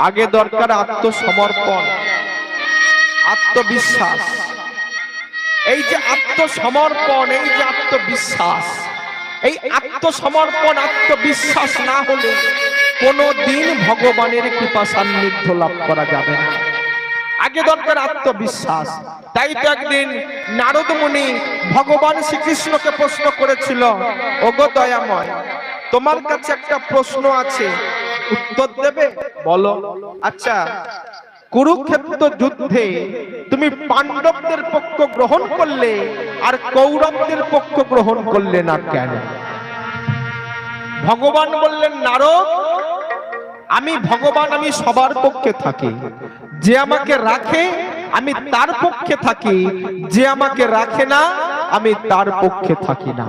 আগে দরকার আত্মসমর্পণ, আত্মবিশ্বাস। এই যে আত্মসমর্পণ, এই যে আত্মবিশ্বাস, এই আত্মসমর্পণ আত্মবিশ্বাস না হলে কোনদিন ভগবানের কৃপা সান্নিধ্য লাভ করা যাবে না। আগে দরকার আত্মবিশ্বাস। তাই তো একদিন নারদ মুনি ভগবান শ্রীকৃষ্ণকে প্রশ্ন করেছিল, ওগো দয়াময়, তোমার কাছে একটা প্রশ্ন আছে, উত্তর দেবে? বলো। আচ্ছা, কুরুক্ষেত্র যুদ্ধে তুমি পাণ্ডবদের পক্ষ গ্রহণ করলে আর কৌরবদের পক্ষ গ্রহণ করলে না কেন? ভগবান বললেন, নারদ, আমি ভগবান, আমি সবার পক্ষে থাকি। যে আমাকে রাখে আমি তার পক্ষে থাকি, যে আমাকে রাখে না আমি তার পক্ষে থাকি না।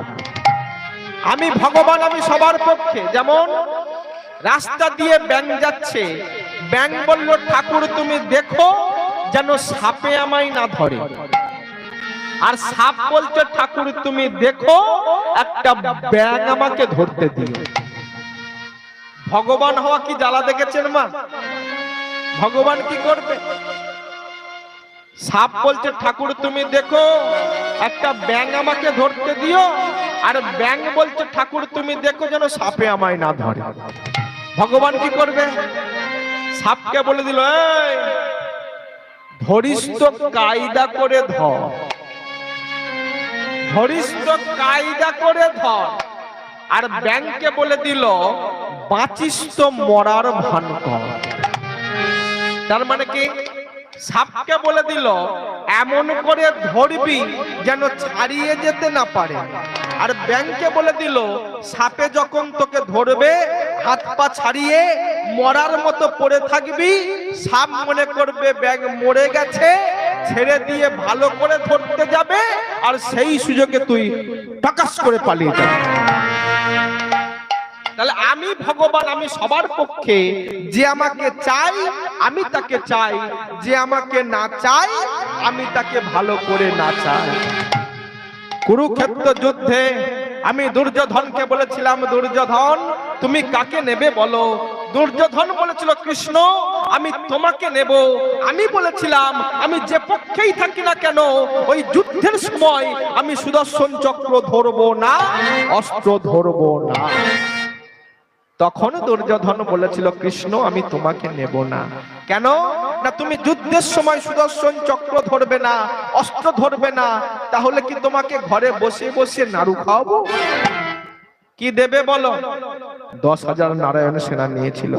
আমি ভগবান, আমি সবার পক্ষে। যেমন রাস্তা দিয়ে ব্যাঙ যাচ্ছে, ব্যাঙ বলল, ঠাকুর তুমি দেখো যেন সাপে আমায় না ধরে। আর সাপ বলছে, ঠাকুর তুমি দেখো একটা ব্যাঙ আমাকে ধরতে দিও। ভগবান হওয়া কি জ্বালা দেখেছেন মা? ভগবান কি করবে? সাপ বলছে, ঠাকুর তুমি দেখো একটা ব্যাঙ আমাকে ধরতে দিও, আর ব্যাঙ বলছে, ঠাকুর তুমি দেখো যেন সাপে আমায় না ধরে। ভগবান কি করবে? সাপকে বলে দিল, এই ধরিস তো কায়দা করে ধর, ধরিস তো কায়দা করে ধর। আর ব্যাঙকে বলে দিল, বাঁচিস তো মরার ভান কর। তার মানে কি? সাপকে বলে দিল, এমন করে ধরবি যেন ছাড়িয়ে যেতে না পারে। আর ব্যাঙকে বলে দিল, সাপে যখন তোকে ধরবে হাত পা ছাড়িয়ে মরার মতো পড়ে থাকবি, সাপ মনে করবে ব্যাঙ মরে গেছে, ছেড়ে দিয়ে ভালো করে ধরতে যাবে, আর সেই সুযোগে তুই টাকাস করে পালিয়ে যাবি। তাহলে আমি ভগবান, আমি সবার পক্ষে। যে আমাকে চাই আমি তাকে চাই, যে আমাকে না চাই আমি তাকে ভালো করে না চাই। কুরুক্ষেত্র যুদ্ধে আমি দুর্যোধনকে বলেছিলাম, দুর্যোধন তুমি কাকে নেবে বলো? দুর্যোধন বলেছিল, কৃষ্ণ আমি তোমাকে নেব। আমি বলেছিলাম, আমি যে পক্ষেই থাকি না কেন ওই যুদ্ধের সময় আমি সুদর্শন চক্র ধরবো না, অস্ত্র ধরবো না। তখন দুর্যোধন বলেছিল, কৃষ্ণ আমি তোমাকে নেব না। কেন? না তুমি যুদ্ধের সময় সুদর্শন চক্র ধরবে না, অস্ত্র ধরবে না, তাহলে কি তোমাকে ঘরে বসে বসে নাড়ু খাওয়াবো? কি দেবে বলো? 10,000 নারায়ণ সেনা নিয়েছিল।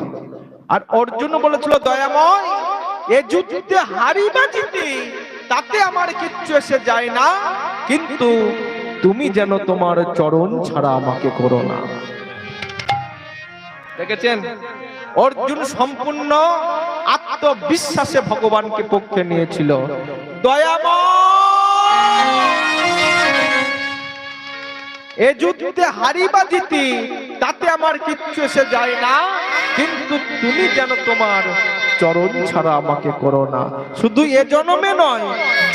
আর অর্জুন বলেছিল, দয়াময় এ যুদ্ধে হারি বা জিতি তাতে আমার কিচ্ছু এসে যায় না, কিন্তু তুমি যেন তোমার চরণ ছাড়া আমাকে করো না। দেখেছেন, অর্জুন সম্পূর্ণ আত্মবিশ্বাসে ভগবানকে পক্ষে নিয়েছিল। দয়াময় এ যুদ্ধে হারি বা জিতি তাতে আমার কিচ্ছু এসে যায় না, কিন্তু তুমি যেন তোমার চরণ ছাড়া আমাকে করো না। শুধু এ জনমে নয়,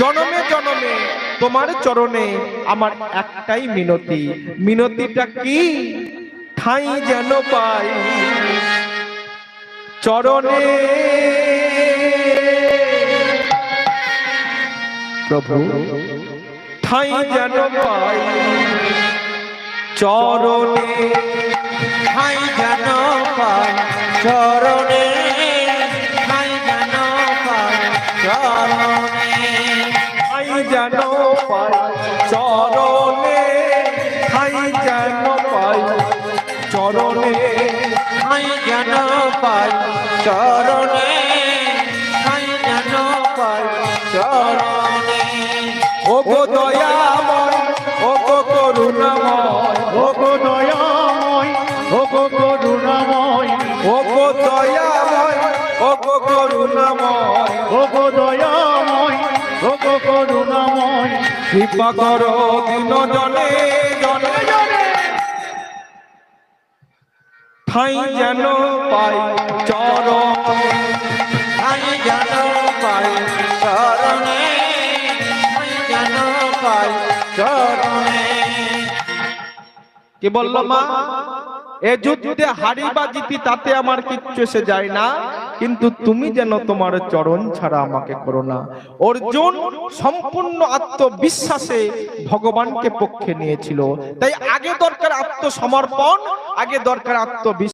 জনমে জনমে তোমার চরণে আমার একটাই মিনতি। মিনতিটা কি? ঠাই যেন পাই চরণে, প্রভু ঠাই যেন পাই চরণে, ঠাই যেন পাই চরণে, ঠাই যেন পাই চরণে, ঠাই যেন পাই চরণে, ঠাই যেন পাই চরণে, ঠাই যেন পাই চরণে, ঠাই যেন পাই চরণে। ওগো দয়াময়, ওগো করুণাময়, ওগো দয়াময়, ওগো করুণাময়, ওগো দয়াময়, ওগো করুণাময়, ওগো দয়াময়, ওগো করুণাময়, কৃপা করো দিন জনে জনে জনে, ঠাই যেন পাই চরণে, ঠাই যেন পাই চরণে, ঠাই যেন পাই চরণে। কি বললো মা? এ যুদ্ধে হারি বা জিতি তাতে আমার কিচ্ছু এসে যায় না, কিন্তু তুমি যেন তোমার চরণ ছাড়া আমাকে করো না। অর্জুন সম্পূর্ণ আত্মবিশ্বাসে ভগবানকে পক্ষে নিয়েছিল। তাই আগে দরকার আত্মসমর্পণ, আগে দরকার আত্মবিশ্বাস।